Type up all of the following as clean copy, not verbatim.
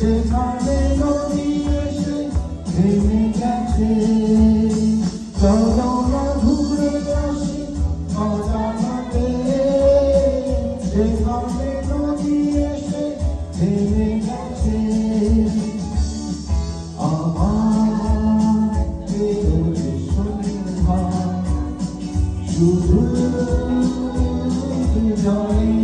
যেখানে নদী এসে থেমে গেছে চলো না ঘুরে আসি অজানাতে যেখানে নদী এসে থেমে গেছে আমার হৃদয়ে সন্ধ্যা শুধু জানি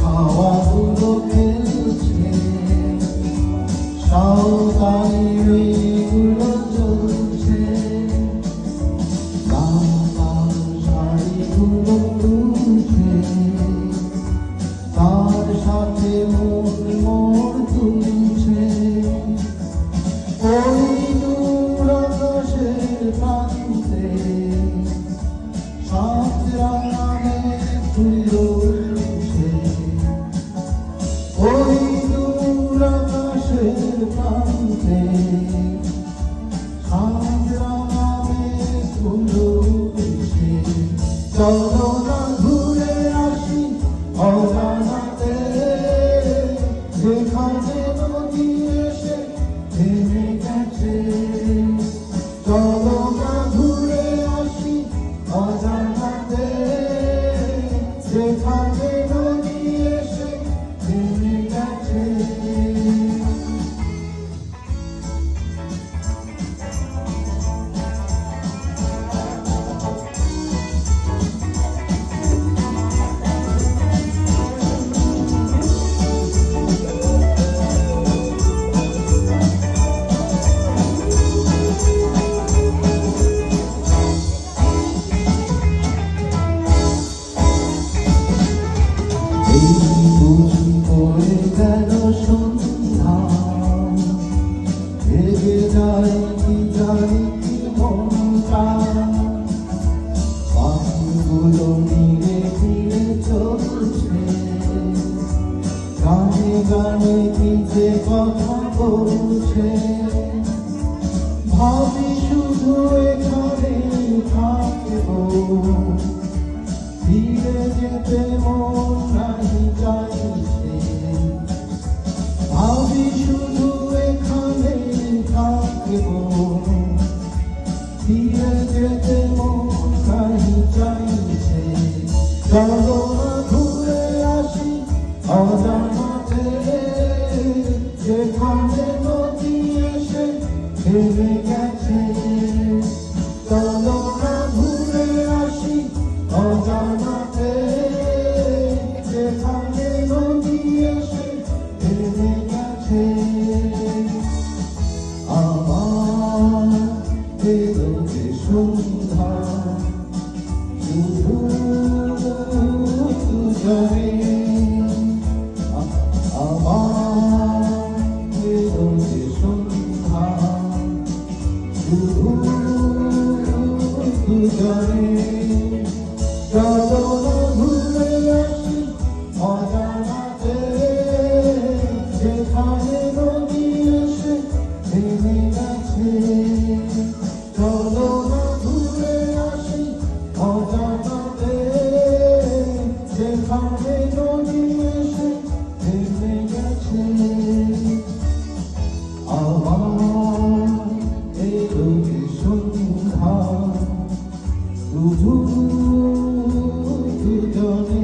হাওয়াগুলো খেলছে সাঁওতালি মেয়েগুলো চলছে লাল লাল শাড়িগুলো তুলছে তার সাথে মন মোর তুলছে ওই দূর আকাশের প্রান্তে সাত রাঙা মেঘ ফুল ওই দূর আকাশের প্রান্তে সাত রাঙা মেঘ ফুল উঠছে চলো না ঘুরে আসি অজানাতে যেখানে নদী এসে থেমে গেছে চলো না ঘুরে আসি অজানাতে যেখানে নদী এসে থেমে গেছে বুঝি পড়ে গেল সন্ধ্যা ভেবে যায় কি জানি কি মনটা পাখিগুলো নিরে ফিরে চলছে গানে গানে কি যে কথা বলছে ভাবি শুধু এখানে থাকবো ফিরে যেতে মন নাই চাইছে ভাবি শুধু এখানে থাকবো ফিরে যেতে মন নাই চাইছে চলো না ঘুরে আসি অজানাতে যেখানে নদী এসে থেমে গেছে চলো না ঘুরে আসি অজানাতে যেখানে নদী এসে থেমে গেছে আমার হৃদয়ে সন্ধ্যা শুধু জানে আমার হৃদয়ে সন্ধ্যা শুধু জানে চলো না ঘুরে আসি অজানাতে যেখানে নদী এসে থেমে গেছে চলো না ঘুরে আসি অজানাতে যেখানে নদী এসে থেমে গেছে আমার হৃদয়ে সন্ধ্যা শুধু জানে